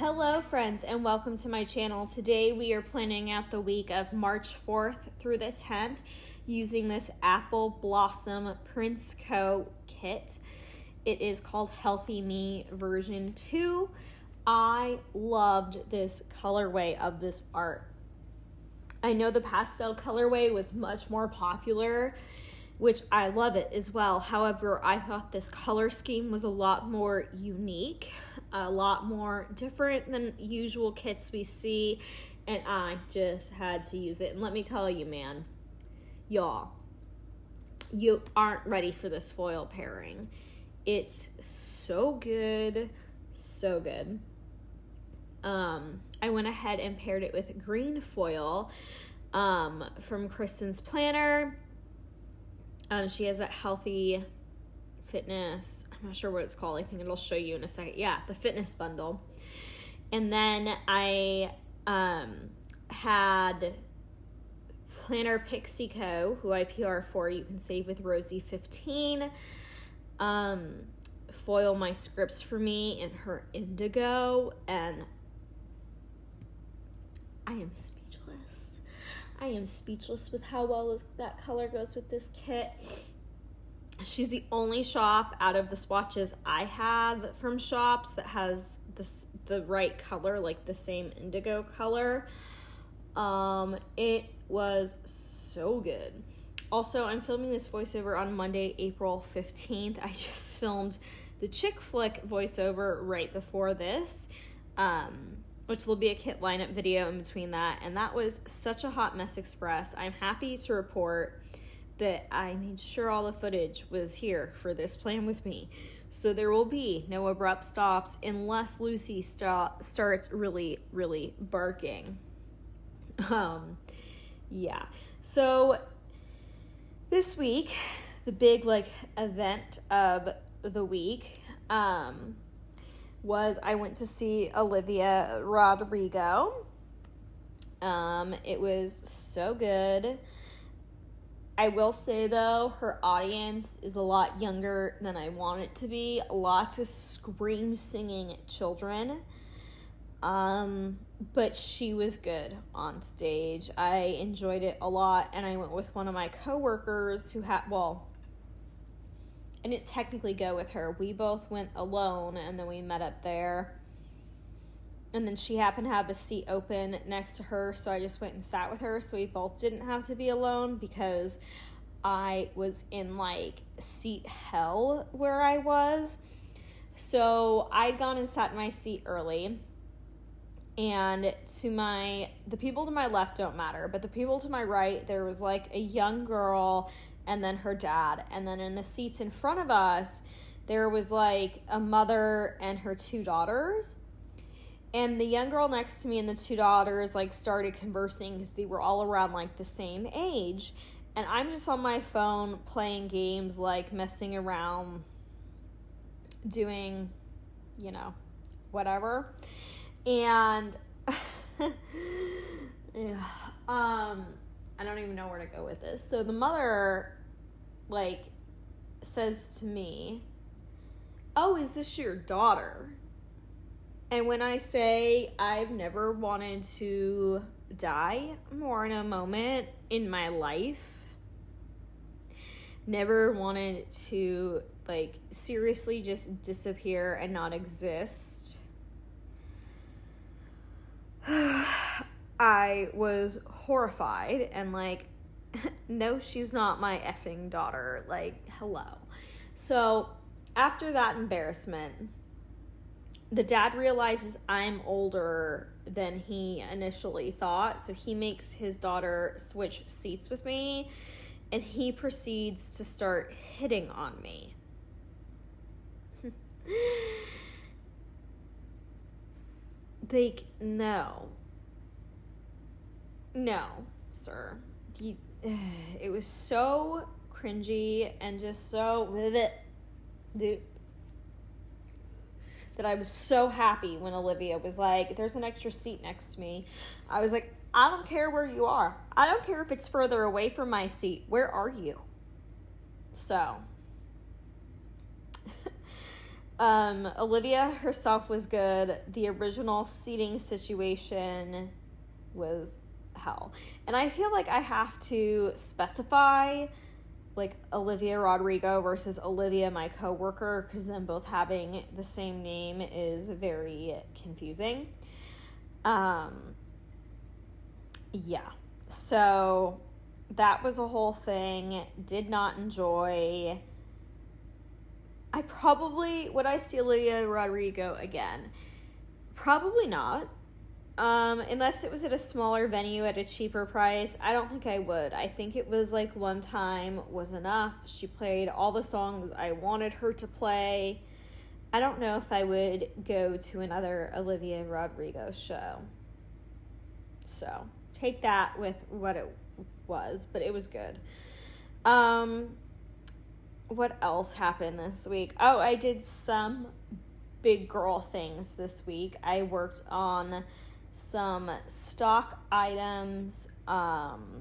Hello friends and welcome to my channel. Today we are planning out the week of March 4th through the 10th using this AppleBlossomPrintsCo kit. It is called Healthy Me version 2. I loved this colorway of this art. I know the pastel colorway was much more popular, which I love it as well. However, I thought this color scheme was a lot more unique, a lot more different than usual kits we see, and I just had to use it. And let me tell you, man, y'all, you aren't ready for this foil pairing. It's so good, so good. I went ahead and paired it with green foil from Kristen's planner. She has that healthy fitness, I'm not sure what it's called. I think it'll show you in a second. Yeah, the fitness bundle. And then I had Planner PrintsCo, who I PR for. You can save with Rosey15. Foil my scripts for me in her indigo, and I am speechless. I am speechless with how well that color goes with this kit. She's the only shop out of the swatches I have from shops that has the right color, like the same indigo color. It was so good. Also, I'm filming this voiceover on Monday, April 15th. I just filmed the chick flick voiceover right before this, which will be a kit lineup video in between that. And that was such a hot mess express. I'm happy to report that I made sure all the footage was here for this plan with me. So there will be no abrupt stops unless Lucy starts really, really barking. Yeah. So this week, the big event of the week was I went to see Olivia Rodrigo. It was so good. I will say though, her audience is a lot younger than I want it to be. Lots of scream singing children. But she was good on stage. I enjoyed it a lot, and I went with one of my coworkers who had, I didn't technically go with her. We both went alone, and then we met up there. And then she happened to have a seat open next to her, so I just went and sat with her, so we both didn't have to be alone, because I was in seat hell where I was. So I'd gone and sat in my seat early, and the people to my left don't matter, but the people to my right, there was a young girl and then her dad, and then in the seats in front of us, there was a mother and her two daughters. And the young girl next to me and the two daughters started conversing because they were all around the same age. And I'm just on my phone playing games, messing around, doing, whatever. And yeah, I don't even know where to go with this. So the mother says to me, "Oh, is this your daughter?" And when I say I've never wanted to die more in a moment in my life, never wanted to seriously just disappear and not exist, I was horrified and no, she's not my effing daughter. Hello. So after that embarrassment, the dad realizes I'm older than he initially thought, so he makes his daughter switch seats with me, and he proceeds to start hitting on me. No, sir. It was so cringy and just so that I was so happy when Olivia was there's an extra seat next to me. I was I don't care where you are. I don't care if it's further away from my seat. Where are you? So Olivia herself was good. The original seating situation was hell. And I feel like I have to specify like Olivia Rodrigo versus Olivia, my coworker, because them both having the same name is very confusing. Yeah. So that was a whole thing. Did not enjoy. Would I see Olivia Rodrigo again? Probably not. Unless it was at a smaller venue at a cheaper price, I don't think I would. I think it was like one time was enough. She played all the songs I wanted her to play. I don't know if I would go to another Olivia Rodrigo show. So, take that with what it was, but it was good. What else happened this week? Oh, I did some big girl things this week. I worked on some stock items, and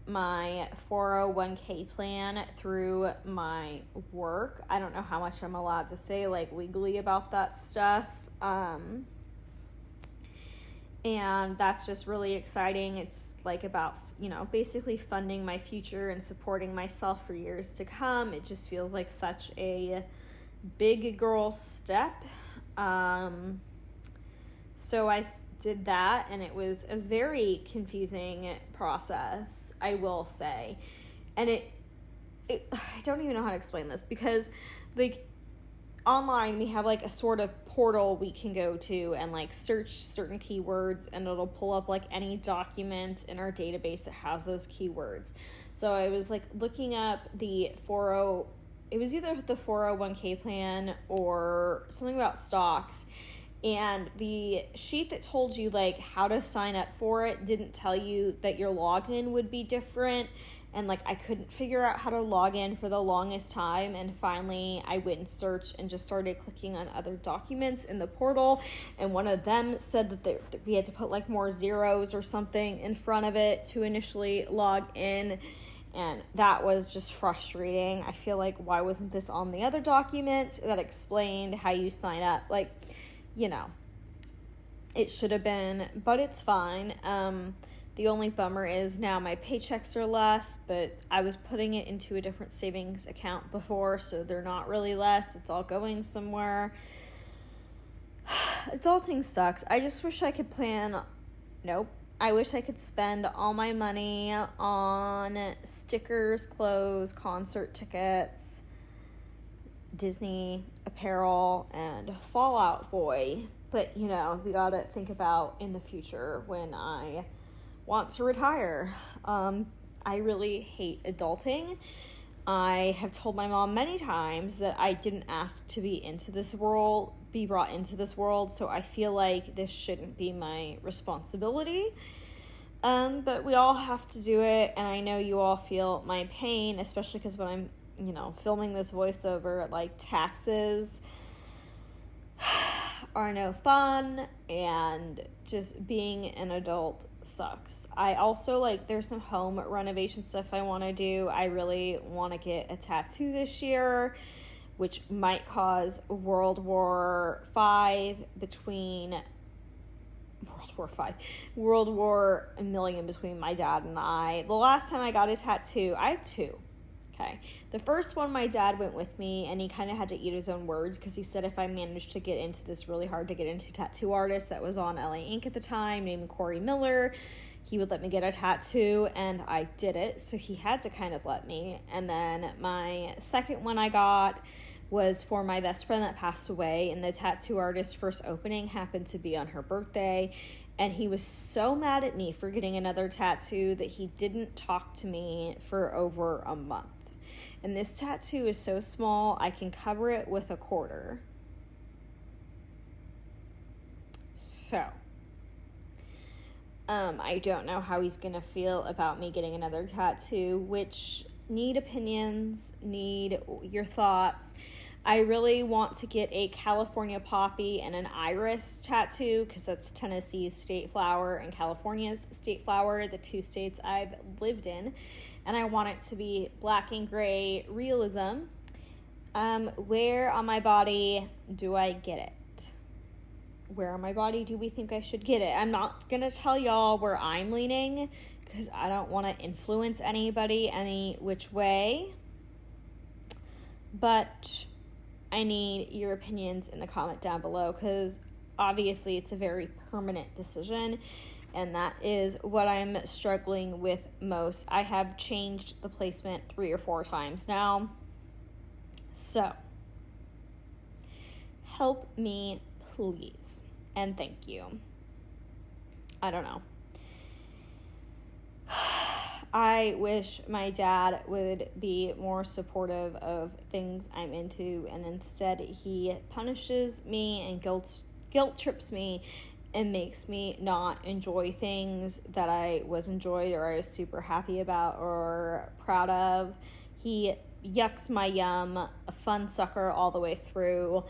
my 401k plan through my work. I don't know how much I'm allowed to say, like, legally about that stuff. And that's just really exciting. It's like about, basically funding my future and supporting myself for years to come. It just feels like such a big girl step. So I did that, and it was a very confusing process, I will say. And I don't even know how to explain this, because like online we have like a sort of portal we can go to and like search certain keywords, and it'll pull up like any document in our database that has those keywords. So I was like looking up it was either the 401k plan or something about stocks, and the sheet that told you like how to sign up for it didn't tell you that your login would be different. And like I couldn't figure out how to log in for the longest time, and finally I went and searched and just started clicking on other documents in the portal, and one of them said that we had to put like more zeros or something in front of it to initially log in, and that was just frustrating. I feel like, why wasn't this on the other document that explained how you sign up? Like, it should have been, but it's fine. The only bummer is now my paychecks are less, but I was putting it into a different savings account before, so they're not really less. It's all going somewhere. Adulting sucks. I just wish I could I wish I could spend all my money on stickers, clothes, concert tickets, Disney apparel, and Fall Out Boy. But, we gotta think about in the future when I want to retire. I really hate adulting. I have told my mom many times that I didn't ask to be brought into this world, so I feel like this shouldn't be my responsibility. But we all have to do it, and I know you all feel my pain, especially because when I'm, filming this voiceover, like, taxes are no fun, and just being an adult sucks. I also, there's some home renovation stuff I want to do. I really want to get a tattoo this year, which might cause World War a million between my dad and I. The last time I got a tattoo, I have two. Okay. The first one, my dad went with me, and he kind of had to eat his own words, because he said if I managed to get into this really hard to get into tattoo artist that was on LA Ink at the time, named Corey Miller, he would let me get a tattoo, and I did it, so he had to kind of let me. And then my second one I got was for my best friend that passed away, and the tattoo artist's first opening happened to be on her birthday, and he was so mad at me for getting another tattoo that he didn't talk to me for over a month. And this tattoo is so small, I can cover it with a quarter. So, I don't know how he's going to feel about me getting another tattoo, which need opinions, need your thoughts. I really want to get a California poppy and an iris tattoo, because that's Tennessee's state flower and California's state flower, the two states I've lived in. And I want it to be black and gray realism. Where on my body do I get it? Where on my body do we think I should get it? I'm not going to tell y'all where I'm leaning because I don't want to influence anybody any which way. But I need your opinions in the comment down below because obviously it's a very permanent decision, and that is what I'm struggling with most. I have changed the placement 3 or 4 times now. So, help me, please, and thank you. I don't know. I wish my dad would be more supportive of things I'm into, and instead he punishes me and guilt trips me and makes me not enjoy things that I was enjoyed or I was super happy about or proud of. He yucks my yum, a fun sucker all the way through,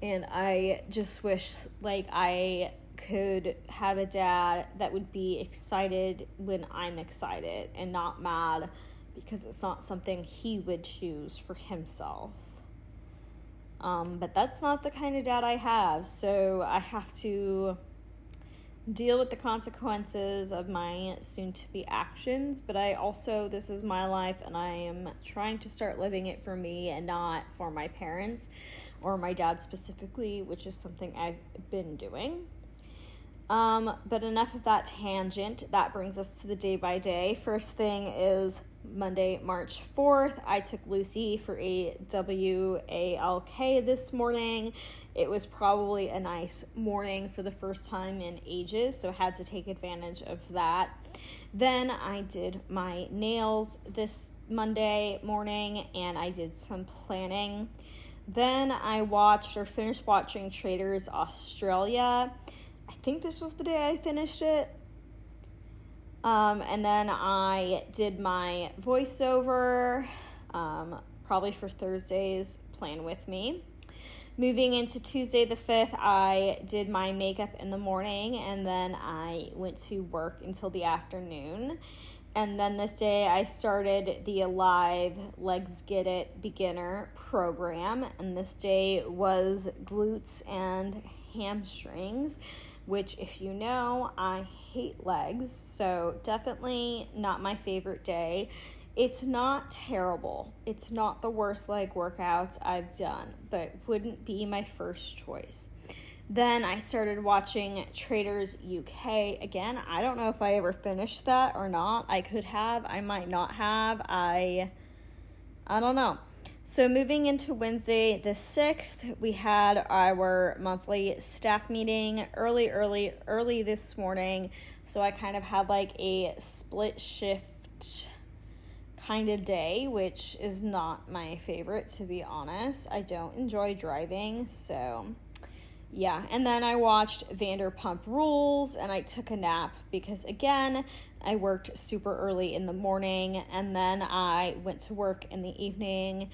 and I just wish I could have a dad that would be excited when I'm excited and not mad because it's not something he would choose for himself. But that's not the kind of dad I have, so I have to deal with the consequences of my soon-to-be actions, but this is my life, and I am trying to start living it for me and not for my parents or my dad specifically, which is something I've been doing. But enough of that tangent. That brings us to the day by day. First thing is Monday, March 4th. I took Lucy for a WALK this morning. It was probably a nice morning for the first time in ages, so I had to take advantage of that. Then I did my nails this Monday morning, and I did some planning. Then I finished watching Traders Australia. I think this was the day I finished it. And then I did my voiceover, probably for Thursday's Plan With Me. Moving into Tuesday the 5th, I did my makeup in the morning, and then I went to work until the afternoon. And then this day I started the Alive Legs Get It beginner program, and this day was glutes and hamstrings, which, if you know, I hate legs, so definitely not my favorite day. It's not terrible. It's not the worst leg workouts I've done, but wouldn't be my first choice. Then I started watching Traders UK again. I don't know if I ever finished that or not. I could have. I might not have. I don't know. So moving into Wednesday the 6th, we had our monthly staff meeting early this morning. So I kind of had a split shift kind of day, which is not my favorite, to be honest. I don't enjoy driving, so yeah. And then I watched Vanderpump Rules, and I took a nap because, again, I worked super early in the morning, and then I went to work in the evening,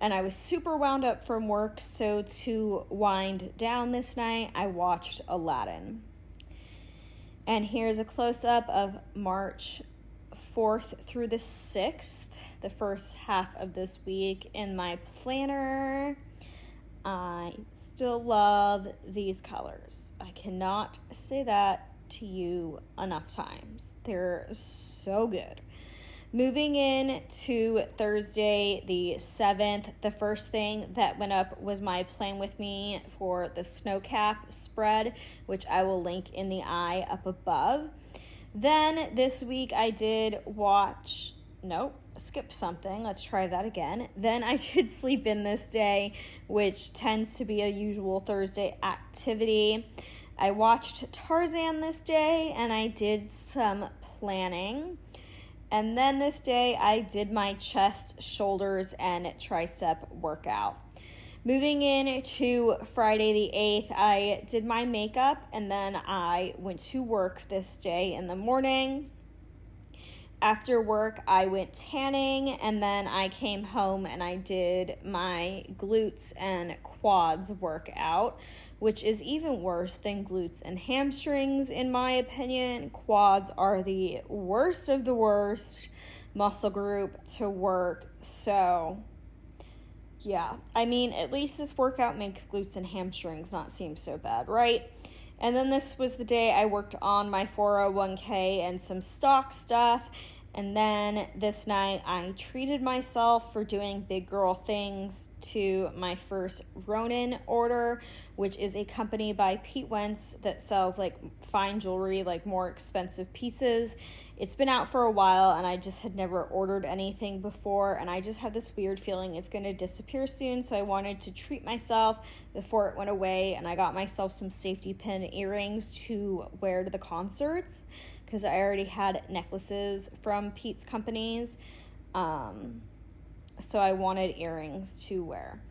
and I was super wound up from work, so to wind down this night, I watched Aladdin. And here's a close-up of March 4th through the 6th, the first half of this week in my planner. I still love these colors. I cannot say that to you enough times. They're so good. Moving in to Thursday the 7th, the first thing that went up was my Plan With Me for the snow cap spread, which I will link in the eye up above. Then this week I did skip something. Let's try that again. Then I did sleep in this day, which tends to be a usual Thursday activity. I watched Tarzan this day, and I did some planning. And then this day I did my chest, shoulders, and tricep workout. Moving in to Friday the 8th, I did my makeup, and then I went to work this day in the morning. After work, I went tanning, and then I came home and I did my glutes and quads workout, which is even worse than glutes and hamstrings, in my opinion. Quads are the worst of the worst muscle group to work. So, Yeah, I mean, at least this workout makes glutes and hamstrings not seem so bad, right? And then this was the day I worked on my 401k and some stock stuff. And then this night I treated myself for doing big girl things to my first Ronin order, which is a company by Pete Wentz that sells like fine jewelry, like more expensive pieces. It's been out for a while and I just had never ordered anything before, and I just have this weird feeling it's going to disappear soon, so I wanted to treat myself before it went away, and I got myself some safety pin earrings to wear to the concerts because I already had necklaces from Pete's companies, so I wanted earrings to wear.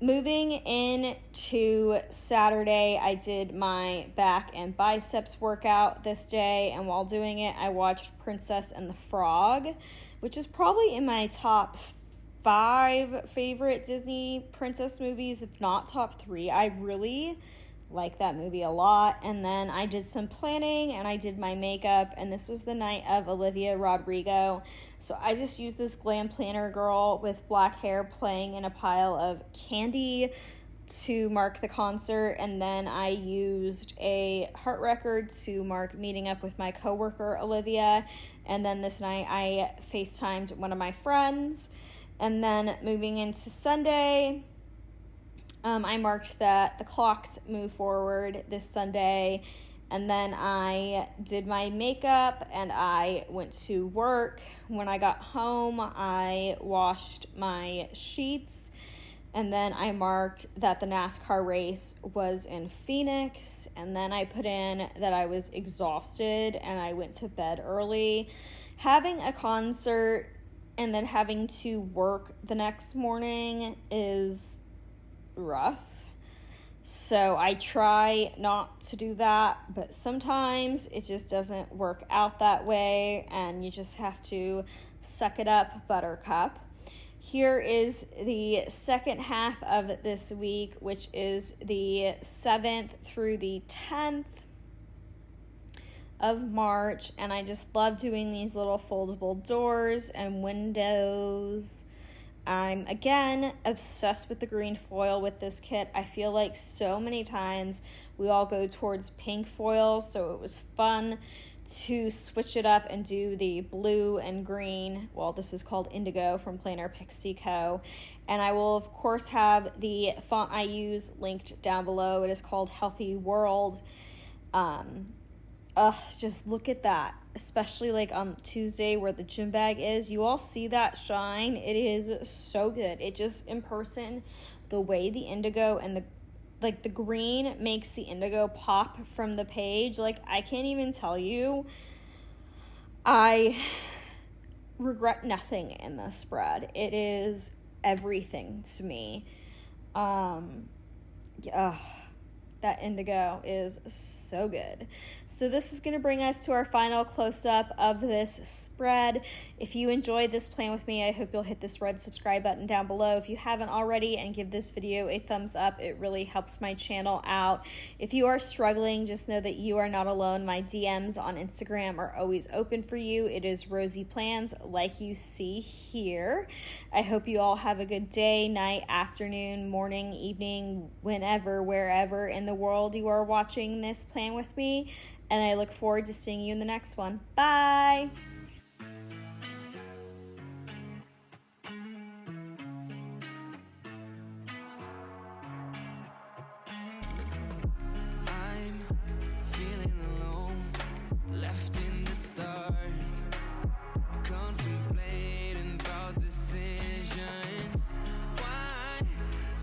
Moving into Saturday, I did my back and biceps workout this day, and while doing it, I watched Princess and the Frog, which is probably in my top 5 favorite Disney princess movies, if not top 3. I really like that movie a lot. And then I did some planning and I did my makeup, and this was the night of Olivia Rodrigo. So I just used this glam planner girl with black hair playing in a pile of candy to mark the concert, and then I used a heart record to mark meeting up with my coworker Olivia. And then this night I FaceTimed one of my friends. And then moving into Sunday, I marked that the clocks move forward this Sunday, and then I did my makeup and I went to work. When I got home, I washed my sheets, and then I marked that the NASCAR race was in Phoenix, and then I put in that I was exhausted and I went to bed early. Having a concert and then having to work the next morning is rough, so I try not to do that, but sometimes it just doesn't work out that way and you just have to suck it up, buttercup. Here is the second half of this week, which is the 7th through the 10th of March, and I just love doing these little foldable doors and windows. I'm, again, obsessed with the green foil with this kit. I feel like so many times we all go towards pink foil, so it was fun to switch it up and do the blue and green. Well, this is called Indigo from PlannerPixieCo. And I will, of course, have the font I use linked down below. It is called Healthy World. Just look at that, especially like on Tuesday where the gym bag is. You all see that shine? It is so good. It just, in person, the way the indigo and the green makes the indigo pop from the page, like, I can't even tell you. I regret nothing in this spread. It is everything to me. That indigo is so good. So this is going to bring us to our final close-up of this spread. If you enjoyed this plan with me, I hope you'll hit this red subscribe button down below if you haven't already, and give this video a thumbs up. It really helps my channel out. If you are struggling, just know that you are not alone. My DMs on Instagram are always open for you. It is RoseyPlans, like you see here. I hope you all have a good day, night, afternoon, morning, evening, whenever, wherever in the world you are watching this plan with me, and I look forward to seeing you in the next one. Bye! I'm feeling alone, left in the dark, contemplating about the sin.